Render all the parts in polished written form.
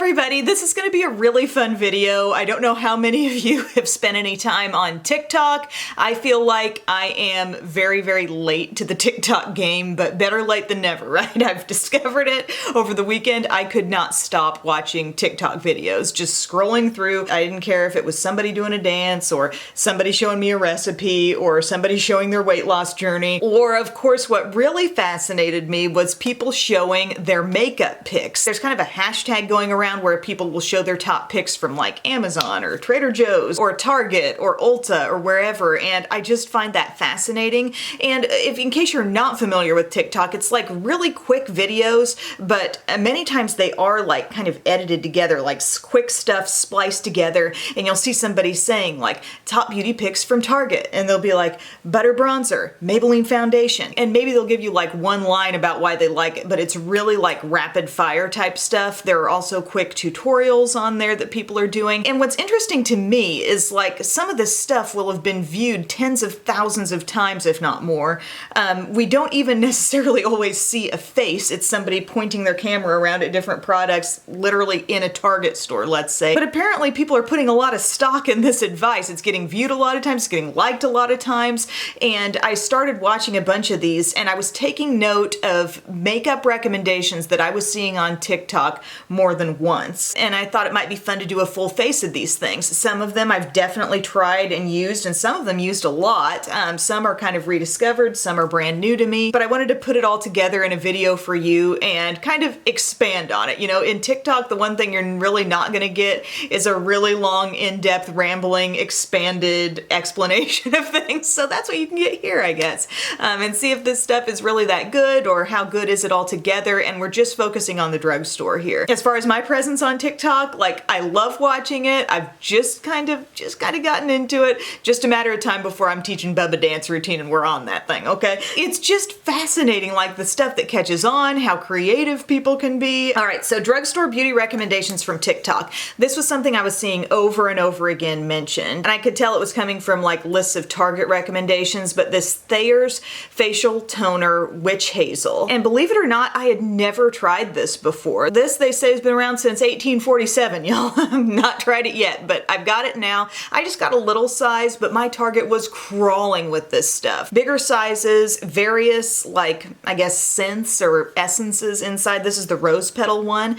everybody, this is going to be a really fun video. I don't know how many of you have spent any time on TikTok. I feel like I am very, very late to the TikTok game, but better late than never, right? I've discovered it over the weekend. I could not stop watching TikTok videos, just scrolling through. I didn't care if it was somebody doing a dance or somebody showing me a recipe or somebody showing their weight loss journey. Or of course, what really fascinated me was people showing their makeup picks. There's kind of a hashtag going around where people will show their top picks from like Amazon or Trader Joe's or Target or Ulta or wherever, and I just find that fascinating. And if in case you're not familiar with TikTok, it's like really quick videos, but many times they are like kind of edited together, like quick stuff spliced together, and you'll see somebody saying like top beauty picks from Target, and they'll be like butter bronzer, Maybelline foundation, and maybe they'll give you like one line about why they like it, but it's really like rapid fire type stuff. There are also quick tutorials on there that people are doing. And what's interesting to me is like some of this stuff will have been viewed tens of thousands of times, if not more. We don't even necessarily always see a face. It's somebody pointing their camera around at different products, literally in a Target store, let's say. But apparently people are putting a lot of stock in this advice. It's getting viewed a lot of times, it's getting liked a lot of times. And I started watching a bunch of these and I was taking note of makeup recommendations that I was seeing on TikTok more than once. And I thought it might be fun to do a full face of these things. Some of them I've definitely tried and used, and some of them used a lot. Some are kind of rediscovered, some are brand new to me, but I wanted to put it all together in a video for you and kind of expand on it. You know, in TikTok, the one thing you're really not gonna get is a really long, in-depth, rambling, expanded explanation of things. So that's what you can get here, I guess. And see if this stuff is really that good or how good is it all together. And we're just focusing on the drugstore here. As far as my presence on TikTok, like I love watching it. I've just kind of gotten into it. Just a matter of time before I'm teaching Bubba dance routine and we're on that thing, okay? It's just fascinating, like the stuff that catches on, how creative people can be. All right, so drugstore beauty recommendations from TikTok. This was something I was seeing over and over again mentioned, and I could tell it was coming from like lists of Target recommendations, but this Thayer's Facial Toner Witch Hazel. And believe it or not, I had never tried this before. This, they say, has been around since 1847, y'all. I've not tried it yet, but I've got it now. I just got a little size, but my Target was crawling with this stuff. Bigger sizes, various, like, I guess, scents or essences inside. This is the rose petal one.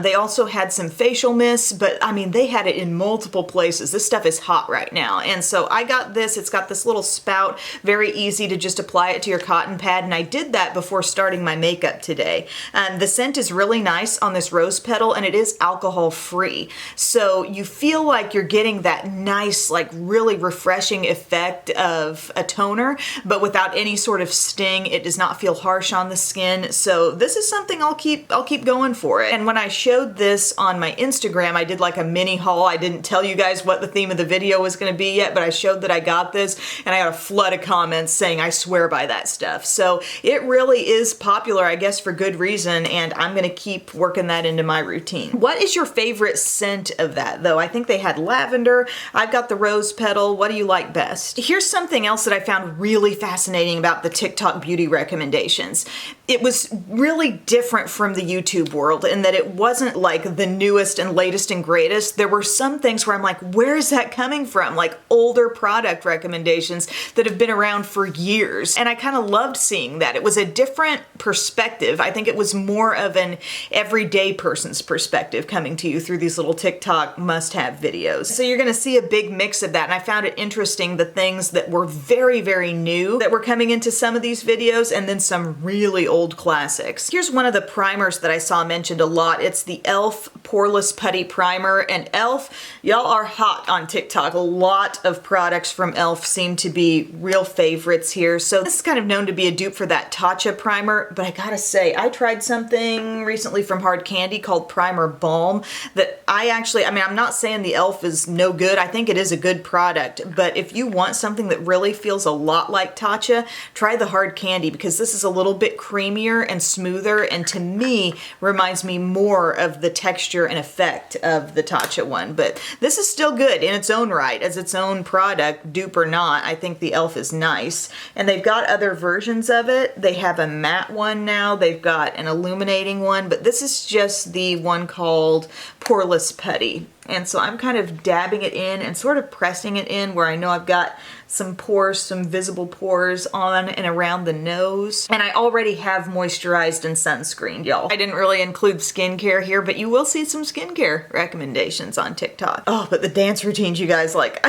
They also had some facial mists, but I mean, they had it in multiple places. This stuff is hot right now. And so I got this. It's got this little spout, very easy to just apply it to your cotton pad. And I did that before starting my makeup today. The scent is really nice on this rose petal, and it is alcohol free. So you feel like you're getting that nice, like really refreshing effect of a toner, but without any sort of sting. It does not feel harsh on the skin. So this is something I'll keep going for it. And when I showed this on my Instagram, I did like a mini haul. I didn't tell you guys what the theme of the video was going to be yet, but I showed that I got this, and I got a flood of comments saying I swear by that stuff. So it really is popular, I guess, for good reason, and I'm gonna keep working that into my routine. What is your favorite scent of that, though? I think they had lavender. I've got the rose petal. What do you like best? Here's something else that I found really fascinating about the TikTok beauty recommendations. It was really different from the YouTube world in that it wasn't like the newest and latest and greatest. There were some things where I'm like, where is that coming from? Like older product recommendations that have been around for years. And I kind of loved seeing that. It was a different perspective. I think it was more of an everyday person's perspective coming to you through these little TikTok must-have videos. So you're gonna see a big mix of that. And I found it interesting, the things that were very, very new that were coming into some of these videos, and then some really old classics. Here's one of the primers that I saw mentioned a lot. It's the e.l.f. Poreless Putty Primer. And e.l.f., y'all are hot on TikTok. A lot of products from e.l.f. seem to be real favorites here. So this is kind of known to be a dupe for that Tatcha primer, but I gotta say, I tried something recently from Hard Candy called Primer Balm that I'm not saying the e.l.f. is no good. I think it is a good product, but if you want something that really feels a lot like Tatcha, try the Hard Candy, because this is a little bit creamier and smoother, and to me, reminds me more of the texture and effect of the Tatcha one. But this is still good in its own right, as its own product, dupe or not. I think the e.l.f. is nice. And they've got other versions of it. They have a matte one now. They've got an illuminating one, but this is just the one one called Poreless Putty. And so I'm kind of dabbing it in and sort of pressing it in where I know I've got some pores, some visible pores on and around the nose. And I already have moisturized and sunscreened, y'all. I didn't really include skincare here, but you will see some skincare recommendations on TikTok. Oh, but the dance routines, you guys, like,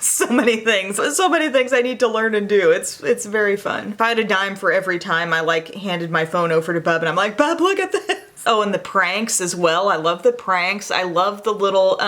so many things I need to learn and do. It's very fun. If I had a dime for every time I like handed my phone over to Bub and I'm like, Bub, look at this. Oh, and the pranks as well. I love the pranks. I love the little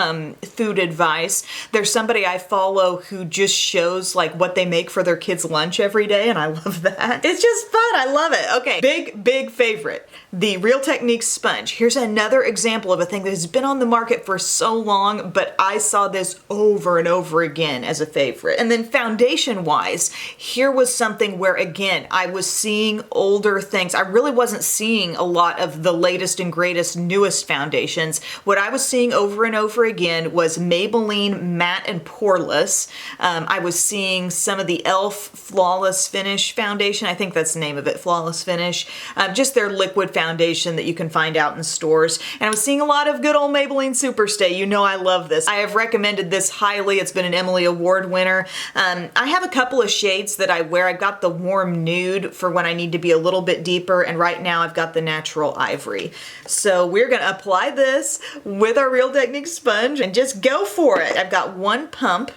food advice. There's somebody I follow who just shows like what they make for their kids' lunch every day, and I love that. It's just fun. I love it. Okay, big favorite. The Real Techniques sponge. Here's another example of a thing that has been on the market for so long, but I saw this over and over again as a favorite. And then foundation-wise, here was something where, again, I was seeing older things. I really wasn't seeing a lot of the latest and greatest, newest foundations. What I was seeing over and over again was Maybelline Matte and Poreless. I was seeing some of the e.l.f. Flawless Finish foundation. I think that's the name of it, Flawless Finish. Just their liquid foundation that you can find out in stores. And I was seeing a lot of good old Maybelline Superstay. You know I love this. I have recommended this highly. It's been an Emily Award winner. I have a couple of shades that I wear. I've got the warm nude for when I need to be a little bit deeper, and right now I've got the natural ivory. So we're gonna apply this with our Real Techniques sponge and just go for it. I've got one pump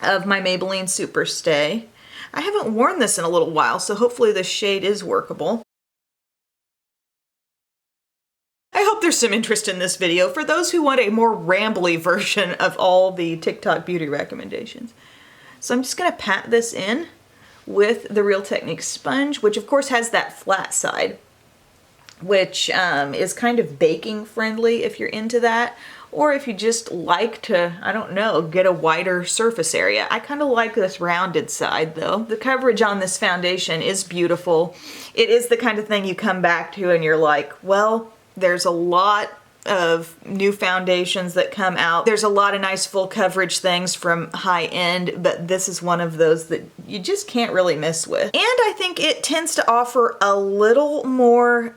of my Maybelline Superstay. I haven't worn this in a little while, so hopefully this shade is workable. I hope there's some interest in this video for those who want a more rambly version of all the TikTok beauty recommendations. So I'm just gonna pat this in with the Real Techniques sponge, which of course has that flat side, which is kind of baking friendly if you're into that, or if you just like to, I don't know, get a wider surface area. I kind of like this rounded side though. The coverage on this foundation is beautiful. It is the kind of thing you come back to and you're like, well, there's a lot of new foundations that come out. There's a lot of nice full coverage things from high end, but this is one of those that you just can't really miss with. And I think it tends to offer a little more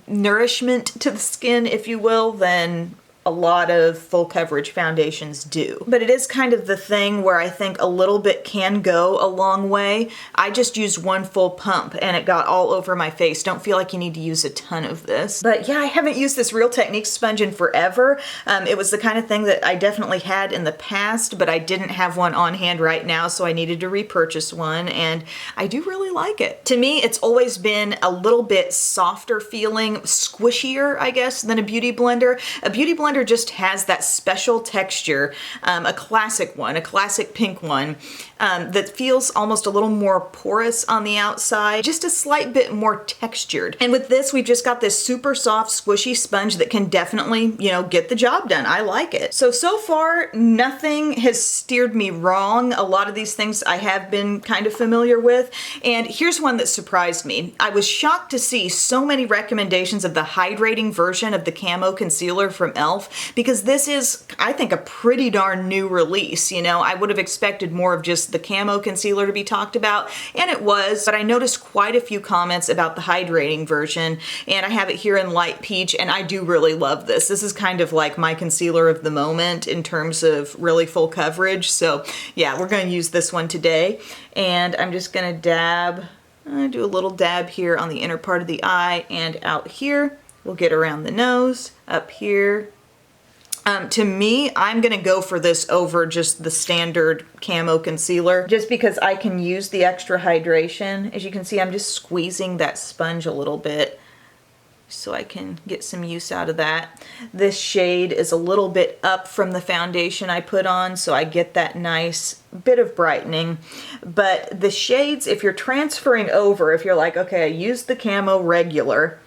nourishment to the skin, if you will, than a lot of full coverage foundations do. But it is kind of the thing where I think a little bit can go a long way. I just used one full pump and it got all over my face. Don't feel like you need to use a ton of this. But yeah, I haven't used this Real Techniques sponge in forever. It was the kind of thing that I definitely had in the past, but I didn't have one on hand right now, so I needed to repurchase one, and I do really like it. To me, it's always been a little bit softer feeling, squishier, I guess, than a beauty blender. A beauty blender just has that special texture, a classic one, a classic pink one, that feels almost a little more porous on the outside, just a slight bit more textured. And with this, we've just got this super soft, squishy sponge that can definitely, you know, get the job done. I like it. So far, nothing has steered me wrong. A lot of these things I have been kind of familiar with. And here's one that surprised me. I was shocked to see so many recommendations of the hydrating version of the Camo Concealer from e.l.f. because this is, I think, a pretty darn new release. You know, I would have expected more of just the Camo Concealer to be talked about, and it was, but I noticed quite a few comments about the hydrating version, and I have it here in Light Peach, and I do really love this. This is kind of like my concealer of the moment in terms of really full coverage. So yeah, we're going to use this one today, and I'm just going to dab, do a little dab here on the inner part of the eye and out here. We'll get around the nose, up here. To me, I'm gonna go for this over just the standard Camo Concealer, just because I can use the extra hydration. As you can see, I'm just squeezing that sponge a little bit so I can get some use out of that. This shade is a little bit up from the foundation I put on, so I get that nice bit of brightening. But the shades, if you're transferring over, if you're like, okay, I used the Camo regular,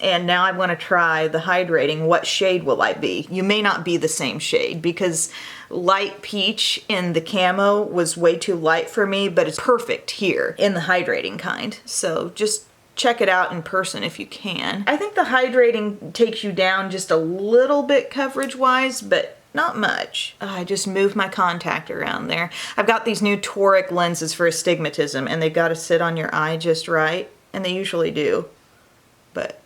and now I want to try the hydrating, what shade will I be? You may not be the same shade, because Light Peach in the Camo was way too light for me, but it's perfect here in the hydrating kind. So just check it out in person if you can. I think the hydrating takes you down just a little bit coverage-wise, but not much. I just moved my contact around there. I've got these new toric lenses for astigmatism, and they've got to sit on your eye just right, and they usually do. But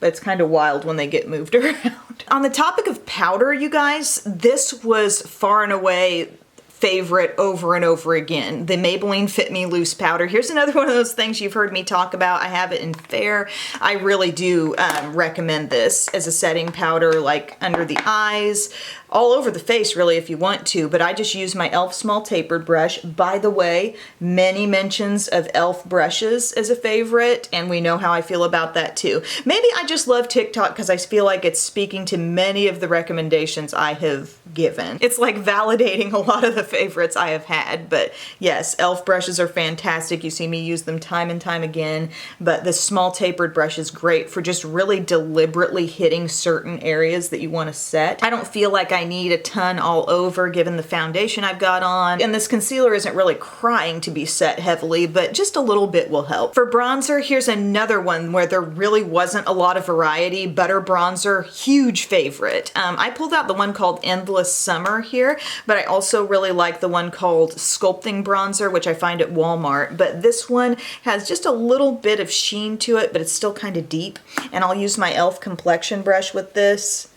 it's kind of wild when they get moved around. perfect. On the topic of powder, you guys, this was far and away favorite over and over again. The Maybelline Fit Me Loose Powder. Here's another one of those things you've heard me talk about. I have it in Fair. I really do recommend this as a setting powder, like under the eyes, all over the face really if you want to, but I just use my e.l.f. small tapered brush. By the way, many mentions of e.l.f. brushes as a favorite, and we know how I feel about that too. Maybe I just love TikTok because I feel like it's speaking to many of the recommendations I have given. It's like validating a lot of the favorites I have had, but yes, e.l.f. brushes are fantastic. You see me use them time and time again, but the small tapered brush is great for just really deliberately hitting certain areas that you want to set. I don't feel like I need a ton all over given the foundation I've got on, and this concealer isn't really crying to be set heavily, but just a little bit will help. For bronzer, here's another one where there really wasn't a lot of variety. Butter bronzer, huge favorite. I pulled out the one called Endless Summer here, but I also really like the one called Sculpting Bronzer, which I find at Walmart, but this one has just a little bit of sheen to it, but it's still kind of deep, and I'll use my e.l.f. complexion brush with this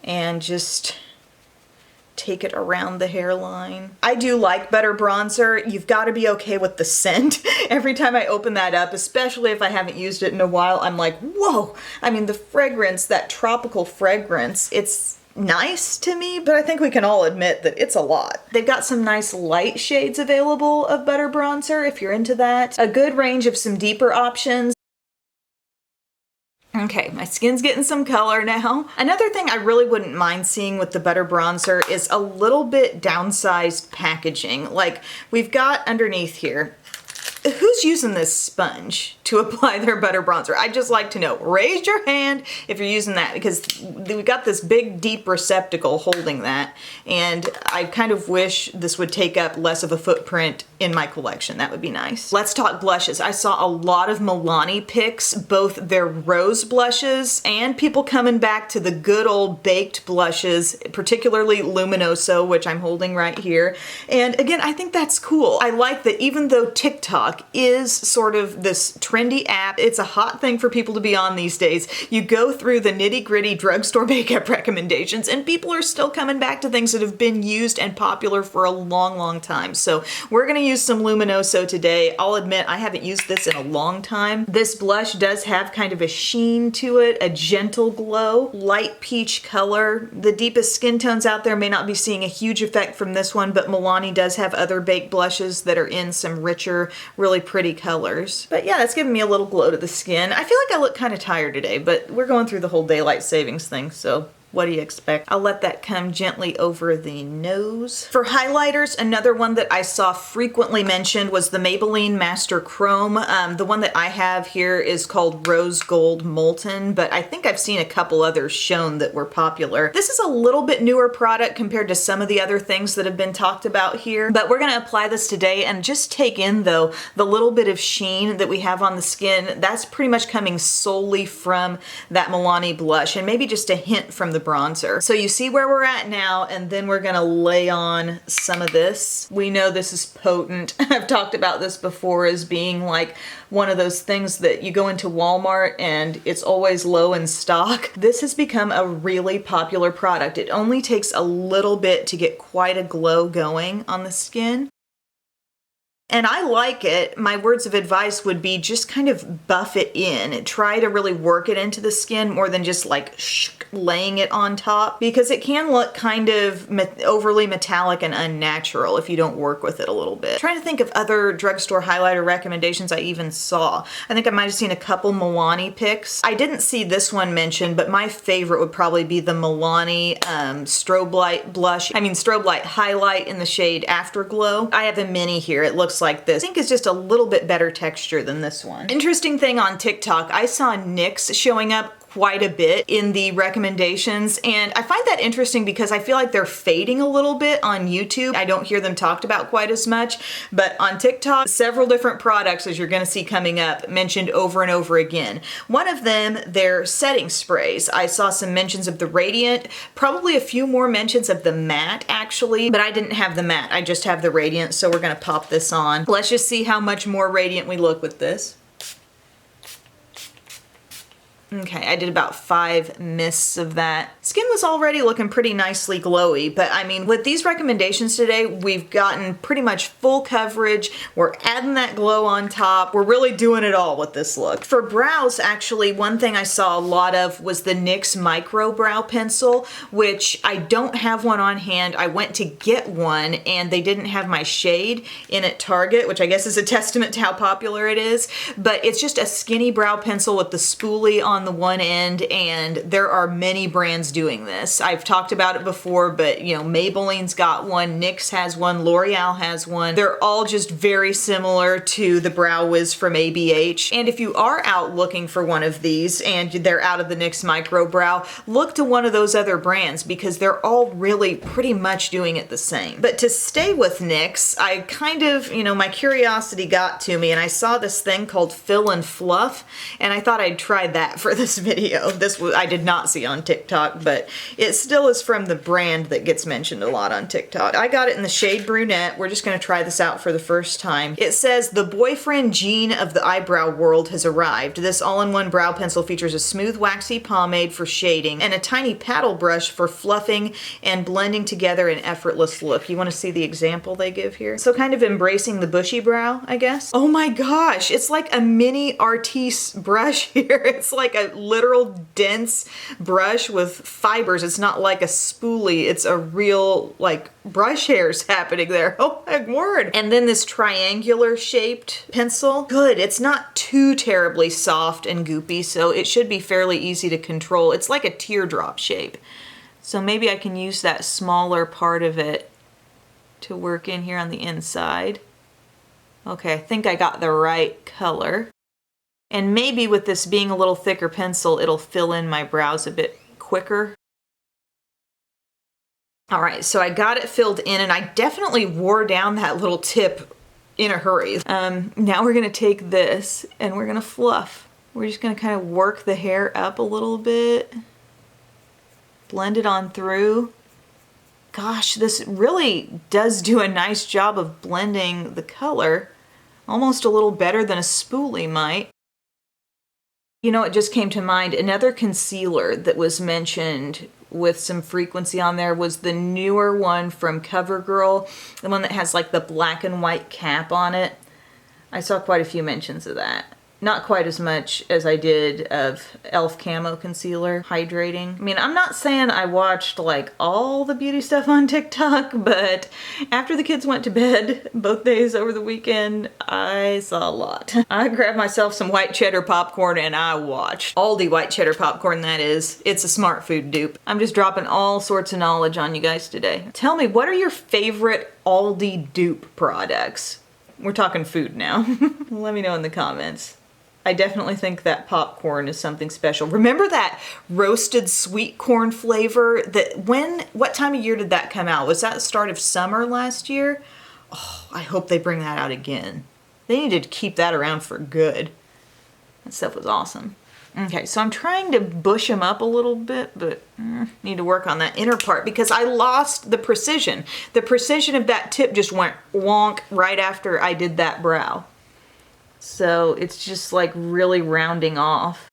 and just take it around the hairline. I do like butter bronzer. You've got to be okay with the scent. Every time I open that up, especially if I haven't used it in a while, I'm like, whoa! I mean, the fragrance, that tropical fragrance, it's nice to me, but I think we can all admit that it's a lot. They've got some nice light shades available of butter bronzer if you're into that. A good range of some deeper options. Okay, my skin's getting some color now. Another thing I really wouldn't mind seeing with the butter bronzer is a little bit downsized packaging. Like we've got underneath here, who's using this sponge to apply their butter bronzer? I'd just like to know. Raise your hand if you're using that, because we've got this big deep receptacle holding that, and I kind of wish this would take up less of a footprint in my collection. That would be nice. Let's talk blushes. I saw a lot of Milani picks, both their rose blushes and people coming back to the good old baked blushes, particularly Luminoso, which I'm holding right here. And again, I think that's cool. I like that even though TikTok is sort of this trendy app, it's a hot thing for people to be on these days. You go through the nitty-gritty drugstore makeup recommendations and people are still coming back to things that have been used and popular for a long, long time. So we're gonna use some Luminoso today. I'll admit I haven't used this in a long time. This blush does have kind of a sheen to it, a gentle glow, light peach color. The deepest skin tones out there may not be seeing a huge effect from this one, but Milani does have other baked blushes that are in some richer, really pretty colors. But yeah, that's giving me a little glow to the skin. I feel like I look kind of tired today, but we're going through the whole daylight savings thing, so what do you expect? I'll let that come gently over the nose. For highlighters, another one that I saw frequently mentioned was the Maybelline Master Chrome. The one that I have here is called Rose Gold Molten, but I think I've seen a couple others shown that were popular. This is a little bit newer product compared to some of the other things that have been talked about here, but we're gonna apply this today and just take in though the little bit of sheen that we have on the skin. That's pretty much coming solely from that Milani blush and maybe just a hint from the bronzer. So you see where we're at now, and then we're gonna lay on some of this. We know this is potent. I've talked about this before as being like one of those things that you go into Walmart and it's always low in stock. This has become a really popular product. It only takes a little bit to get quite a glow going on the skin. And I like it. My words of advice would be just kind of buff it in. Try to really work it into the skin more than just like laying it on top, because it can look kind of overly metallic and unnatural if you don't work with it a little bit. I'm trying to think of other drugstore highlighter recommendations I even saw. I think I might have seen a couple Milani picks. I didn't see this one mentioned, but my favorite would probably be the Milani Strobe Light highlight in the shade Afterglow. I have a mini here. It looks like this. I think it's just a little bit better texture than this one. Interesting thing on TikTok, I saw NYX showing up quite a bit in the recommendations, and I find that interesting because I feel like they're fading a little bit on YouTube. I don't hear them talked about quite as much, but on TikTok, several different products, as you're gonna see coming up, mentioned over and over again. One of them, their setting sprays. I saw some mentions of the Radiant, probably a few more mentions of the matte actually, but I didn't have the matte, I just have the Radiant, so we're gonna pop this on. Let's just see how much more radiant we look with this. Okay, I did about 5 mists of that. Skin was already looking pretty nicely glowy, but I mean, with these recommendations today, we've gotten pretty much full coverage. We're adding that glow on top. We're really doing it all with this look. For brows, actually, one thing I saw a lot of was the NYX Micro Brow Pencil, which I don't have one on hand. I went to get one and they didn't have my shade in at Target, which I guess is a testament to how popular it is. But it's just a skinny brow pencil with the spoolie on the one end, and there are many brands doing this. I've talked about it before, but you know, Maybelline's got one, NYX has one, L'Oreal has one. They're all just very similar to the Brow Wiz from ABH. And if you are out looking for one of these and they're out of the NYX Micro Brow, look to one of those other brands because they're all really pretty much doing it the same. But to stay with NYX, I kind of, you know, my curiosity got to me and I saw this thing called Fill and Fluff, and I thought I'd try that for this video. This was, I did not see on TikTok, but it still is from the brand that gets mentioned a lot on TikTok. I got it in the shade Brunette. We're just gonna try this out for the first time. It says, the boyfriend gene of the eyebrow world has arrived. This all-in-one brow pencil features a smooth waxy pomade for shading and a tiny paddle brush for fluffing and blending together an effortless look. You wanna see the example they give here? So kind of embracing the bushy brow, I guess. Oh my gosh, it's like a mini Artiste brush here. It's like a literal dense brush with fibers. It's not like a spoolie, it's a real like brush hairs happening there. Oh my word. And then this triangular shaped pencil. Good, it's not too terribly soft and goopy, so it should be fairly easy to control. It's like a teardrop shape. So maybe I can use that smaller part of it to work in here on the inside. Okay, I think I got the right color. And maybe with this being a little thicker pencil, it'll fill in my brows a bit quicker. All right, so I got it filled in and I definitely wore down that little tip in a hurry. Now we're gonna take this and we're gonna fluff. We're just gonna kind of work the hair up a little bit, blend it on through. Gosh, this really does do a nice job of blending the color, almost a little better than a spoolie might. You know, it just came to mind, another concealer that was mentioned with some frequency on there was the newer one from CoverGirl, the one that has like the black and white cap on it. I saw quite a few mentions of that. Not quite as much as I did of e.l.f. Camo Concealer Hydrating. I mean, I'm not saying I watched like all the beauty stuff on TikTok, but after the kids went to bed both days over the weekend, I saw a lot. I grabbed myself some white cheddar popcorn and I watched. Aldi white cheddar popcorn, that is. It's a smart food dupe. I'm just dropping all sorts of knowledge on you guys today. Tell me, what are your favorite Aldi dupe products? We're talking food now. Let me know in the comments. I definitely think that popcorn is something special. Remember that roasted sweet corn flavor that what time of year did that come out? Was that the start of summer last year? Oh, I hope they bring that out again. They need to keep that around for good. That stuff was awesome. Okay, so I'm trying to bush them up a little bit, but need to work on that inner part because I lost the precision. The precision of that tip just went wonk right after I did that brow. So it's just like really rounding off.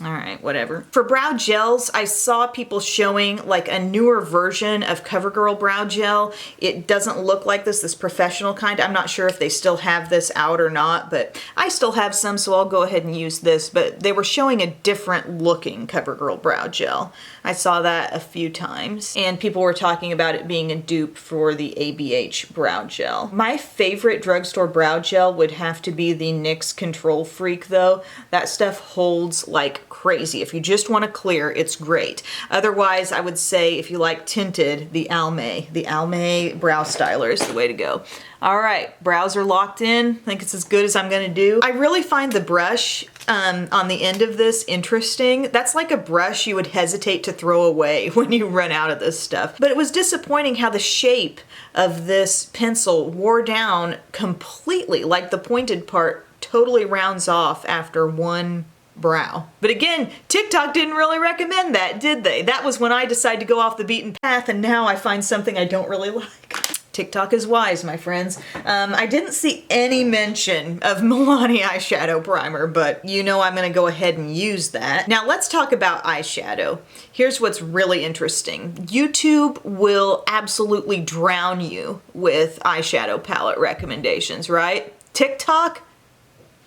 All right, whatever. For brow gels, I saw people showing like a newer version of CoverGirl brow gel. It doesn't look like this professional kind. I'm not sure if they still have this out or not, but I still have some, so I'll go ahead and use this. But they were showing a different looking CoverGirl brow gel. I saw that a few times, and people were talking about it being a dupe for the ABH brow gel. My favorite drugstore brow gel would have to be the NYX Control Freak though. That stuff holds like crazy. If you just want to clear, it's great. Otherwise, I would say if you like tinted, the Almay brow styler is the way to go. All right, brows are locked in. I think it's as good as I'm gonna do. I really find the brush on the end of this interesting. That's like a brush you would hesitate to throw away when you run out of this stuff. But it was disappointing how the shape of this pencil wore down completely, like the pointed part totally rounds off after one brow. But again, TikTok didn't really recommend that, did they? That was when I decided to go off the beaten path, and now I find something I don't really like. TikTok is wise, my friends. I didn't see any mention of Milani eyeshadow primer, but you know I'm gonna go ahead and use that. Now let's talk about eyeshadow. Here's what's really interesting. YouTube will absolutely drown you with eyeshadow palette recommendations, right? TikTok?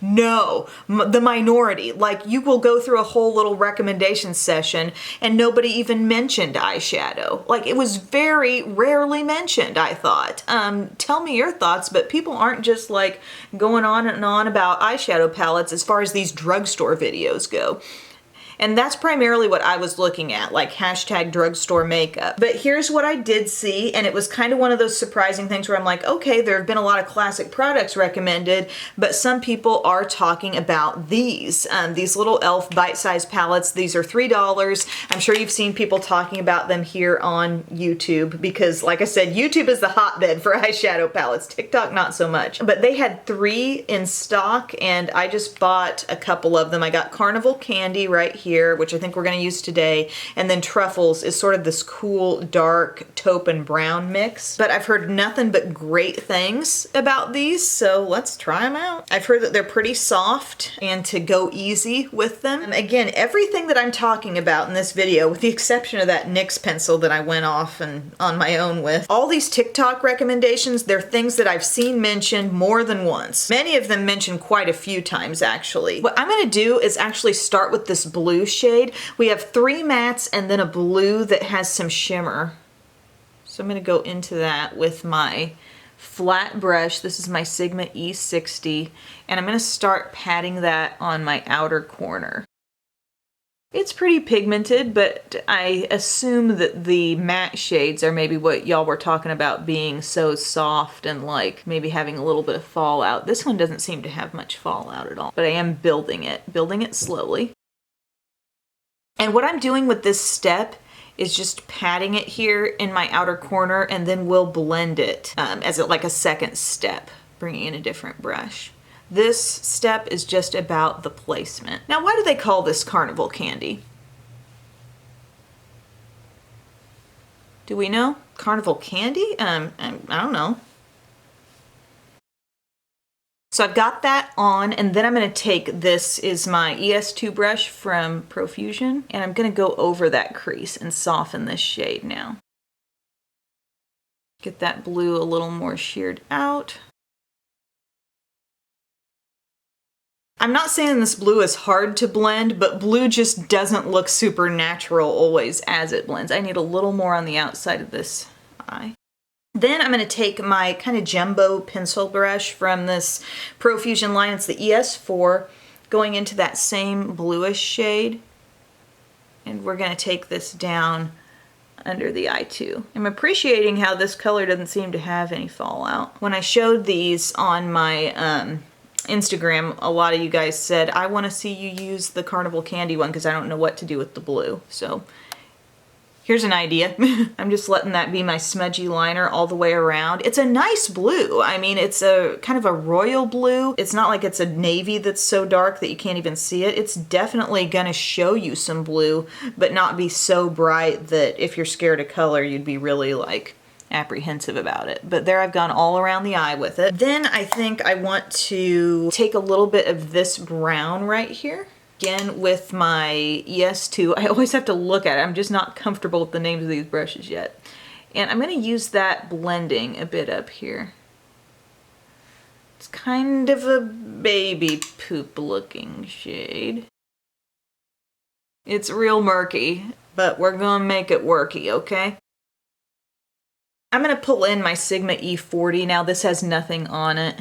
No, the minority. Like, you will go through a whole little recommendation session and nobody even mentioned eyeshadow. Like, it was very rarely mentioned, I thought. Tell me your thoughts, but people aren't just like going on and on about eyeshadow palettes as far as these drugstore videos go. And that's primarily what I was looking at, like hashtag drugstore makeup. But here's what I did see, and it was kind of one of those surprising things where I'm like, okay, there have been a lot of classic products recommended, but some people are talking about these little e.l.f. bite-sized palettes. These are $3. I'm sure you've seen people talking about them here on YouTube because, like I said, YouTube is the hotbed for eyeshadow palettes. TikTok, not so much. But they had 3 in stock, and I just bought a couple of them. I got Carnival Candy right here, which I think we're going to use today, and then Truffles is sort of this cool dark taupe and brown mix. But I've heard nothing but great things about these, so let's try them out. I've heard that they're pretty soft and to go easy with them. Again, everything that I'm talking about in this video, with the exception of that NYX pencil that I went off and on my own with, all these TikTok recommendations, they're things that I've seen mentioned more than once. Many of them mentioned quite a few times, actually. What I'm going to do is actually start with this blue shade. We have 3 mattes and then a blue that has some shimmer. So I'm going to go into that with my flat brush. This is my Sigma E60, and I'm going to start patting that on my outer corner. It's pretty pigmented, but I assume that the matte shades are maybe what y'all were talking about being so soft and like maybe having a little bit of fallout. This one doesn't seem to have much fallout at all, but I am building it slowly. And what I'm doing with this step is just patting it here in my outer corner, and then we'll blend it as like a second step, bringing in a different brush. This step is just about the placement. Now, why do they call this Carnival Candy? Do we know? Carnival Candy? I don't know. So I've got that on, and then I'm going to take, this is my ES2 brush from Profusion, and I'm going to go over that crease and soften this shade now. Get that blue a little more sheared out. I'm not saying this blue is hard to blend, but blue just doesn't look super natural always as it blends. I need a little more on the outside of this eye. Then I'm going to take my kind of jumbo pencil brush from this Profusion line. It's the ES4, going into that same bluish shade. And we're going to take this down under the eye too. I'm appreciating how this color doesn't seem to have any fallout. When I showed these on my Instagram, a lot of you guys said, I want to see you use the Carnival Candy one because I don't know what to do with the blue. So here's an idea. I'm just letting that be my smudgy liner all the way around. It's a nice blue. I mean, it's a kind of a royal blue. It's not like it's a navy that's so dark that you can't even see it. It's definitely gonna show you some blue, but not be so bright that if you're scared of color, you'd be really like apprehensive about it. But there, I've gone all around the eye with it. Then I think I want to take a little bit of this brown right here. Again, with my ES2, I always have to look at it. I'm just not comfortable with the names of these brushes yet. And I'm going to use that blending a bit up here. It's kind of a baby poop looking shade. It's real murky, but we're going to make it worky, okay? I'm going to pull in my Sigma E40. Now this has nothing on it.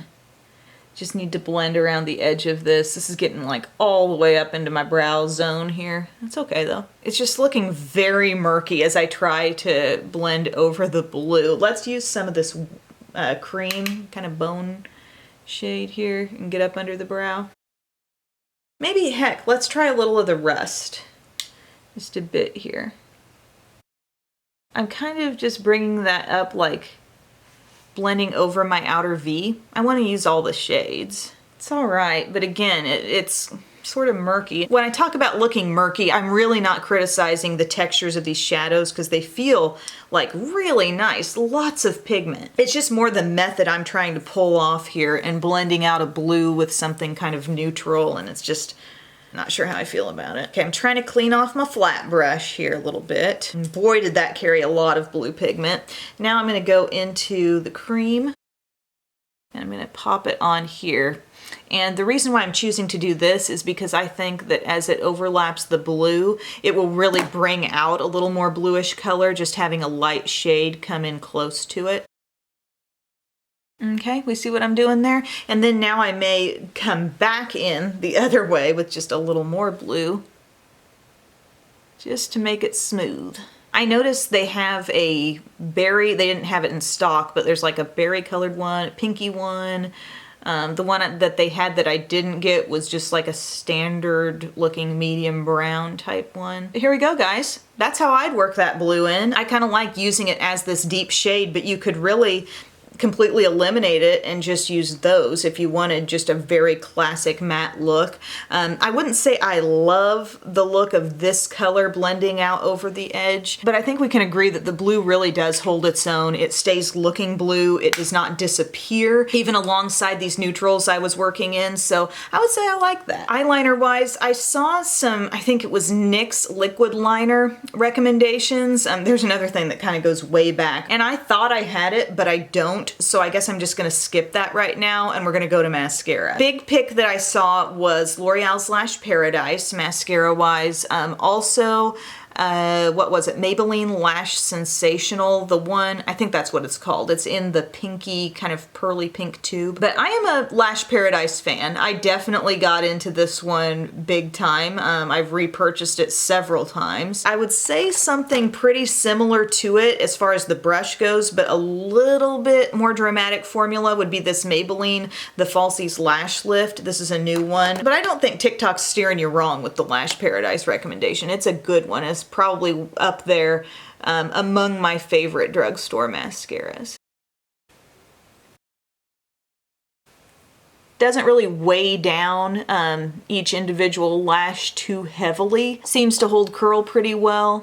Just need to blend around the edge of this. This is getting like all the way up into my brow zone here. It's okay though. It's just looking very murky as I try to blend over the blue. Let's use some of this cream kind of bone shade here and get up under the brow. Maybe, heck, let's try a little of the rust. Just a bit here. I'm kind of just bringing that up, like blending over my outer V. I want to use all the shades. It's all right, but again, it's sort of murky. When I talk about looking murky, I'm really not criticizing the textures of these shadows because they feel like really nice, lots of pigment. It's just more the method I'm trying to pull off here and blending out a blue with something kind of neutral, and it's just not sure how I feel about it. Okay, I'm trying to clean off my flat brush here a little bit. And boy, did that carry a lot of blue pigment. Now I'm gonna go into the cream and I'm gonna pop it on here. And the reason why I'm choosing to do this is because I think that as it overlaps the blue, it will really bring out a little more bluish color, just having a light shade come in close to it. Okay, we see what I'm doing there? And then now I may come back in the other way with just a little more blue, just to make it smooth. I noticed they have a berry, they didn't have it in stock, but there's like a berry colored one, a pinky one. The one that they had that I didn't get was just like a standard looking medium brown type one. Here we go, guys. That's how I'd work that blue in. I kind of like using it as this deep shade, but you could really completely eliminate it and just use those if you wanted just a very classic matte look. I wouldn't say I love the look of this color blending out over the edge, but I think we can agree that the blue really does hold its own. It stays looking blue. It does not disappear, even alongside these neutrals I was working in, so I would say I like that. Eyeliner wise, I saw some, I think it was NYX liquid liner recommendations. There's another thing that kind of goes way back, and I thought I had it, but I don't. So I guess I'm just gonna skip that right now and we're gonna go to mascara. Big pick that I saw was L'Oreal's Lash Paradise, mascara wise. Also, what was it? Maybelline Lash Sensational, the one, I think that's what it's called. It's in the pinky, kind of pearly pink tube. But I am a Lash Paradise fan. I definitely got into this one big time. I've repurchased it several times. I would say something pretty similar to it as far as the brush goes, but a little bit more dramatic formula would be this Maybelline, the Falsies Lash Lift. This is a new one. But I don't think TikTok's steering you wrong with the Lash Paradise recommendation. It's a good one. It's probably up there among my favorite drugstore mascaras. Doesn't really weigh down each individual lash too heavily. Seems to hold curl pretty well.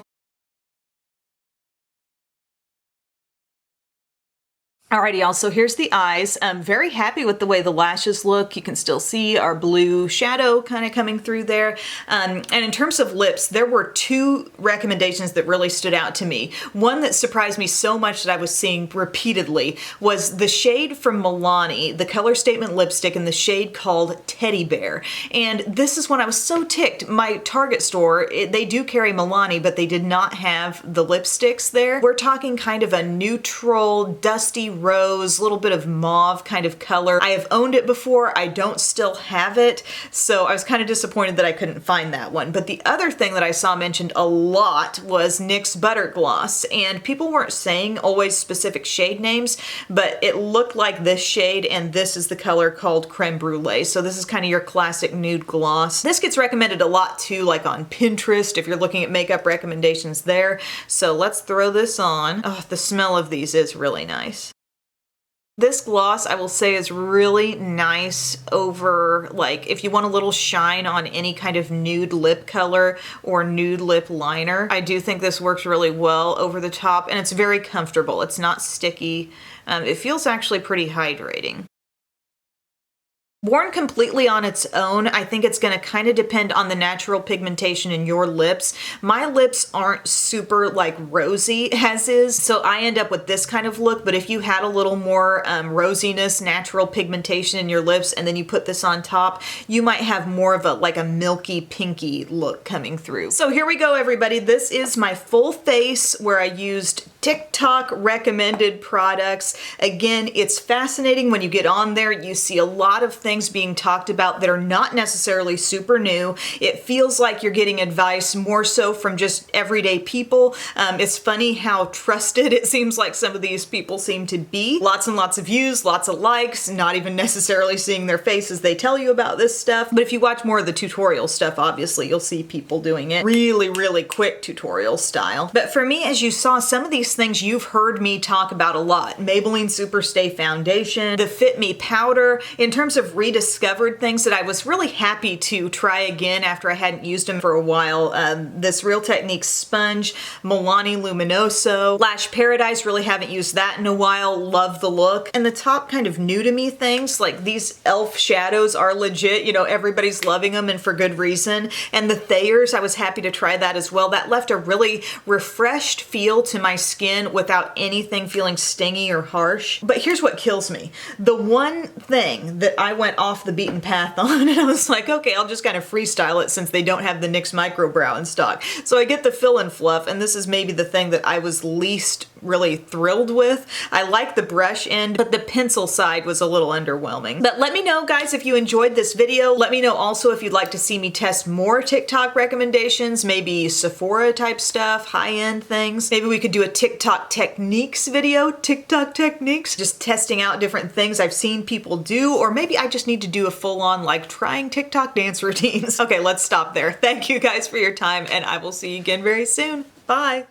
Alrighty, y'all, so here's the eyes. I'm very happy with the way the lashes look. You can still see our blue shadow kind of coming through there. And in terms of lips, there were two recommendations that really stood out to me. One that surprised me so much that I was seeing repeatedly was the shade from Milani, the Color Statement lipstick in the shade called Teddy Bear. And this is when I was so ticked. My Target store, they do carry Milani, but they did not have the lipsticks there. We're talking kind of a neutral, dusty rose, little bit of mauve kind of color. I have owned it before. I don't still have it, so I was kind of disappointed that I couldn't find that one. But the other thing that I saw mentioned a lot was NYX Butter Gloss, and people weren't saying always specific shade names, but it looked like this shade, and this is the color called Creme Brulee. So this is kind of your classic nude gloss. This gets recommended a lot too, like on Pinterest, if you're looking at makeup recommendations there. So let's throw this on. Oh, the smell of these is really nice. This gloss, I will say, is really nice over, like, if you want a little shine on any kind of nude lip color or nude lip liner. I do think this works really well over the top, and it's very comfortable. It's not sticky. It feels actually pretty hydrating. Worn completely on its own, I think it's going to kind of depend on the natural pigmentation in your lips. My lips aren't super like rosy as is, so I end up with this kind of look, but if you had a little more rosiness, natural pigmentation in your lips, and then you put this on top, you might have more of a like a milky pinky look coming through. So here we go, everybody. This is my full face where I used TikTok recommended products. Again, it's fascinating when you get on there, you see a lot of things being talked about that are not necessarily super new. It feels like you're getting advice more so from just everyday people. It's funny how trusted it seems like some of these people seem to be. Lots and lots of views, lots of likes, not even necessarily seeing their faces. They tell you about this stuff. But if you watch more of the tutorial stuff, obviously you'll see people doing it really, really quick tutorial style. But for me, as you saw, some of these these things you've heard me talk about a lot. Maybelline Superstay Foundation, the Fit Me Powder. In terms of rediscovered things that I was really happy to try again after I hadn't used them for a while, this Real Techniques sponge, Milani Luminoso, Lash Paradise, really haven't used that in a while, love the look. And the top kind of new to me things, like these e.l.f. shadows are legit, you know, everybody's loving them and for good reason. And the Thayers, I was happy to try that as well. That left a really refreshed feel to my skin without anything feeling stingy or harsh. But here's what kills me. The one thing that I went off the beaten path on, and I was like, okay, I'll just kind of freestyle it since they don't have the NYX Micro Brow in stock. So I get the Fill and Fluff, and this is maybe the thing that I was least really thrilled with. I like the brush end, but the pencil side was a little underwhelming. But let me know, guys, if you enjoyed this video. Let me know also if you'd like to see me test more TikTok recommendations, maybe Sephora type stuff, high-end things. Maybe we could do a TikTok techniques video, TikTok techniques, just testing out different things I've seen people do, or maybe I just need to do a full-on like trying TikTok dance routines. Okay, let's stop there. Thank you guys for your time, and I will see you again very soon. Bye.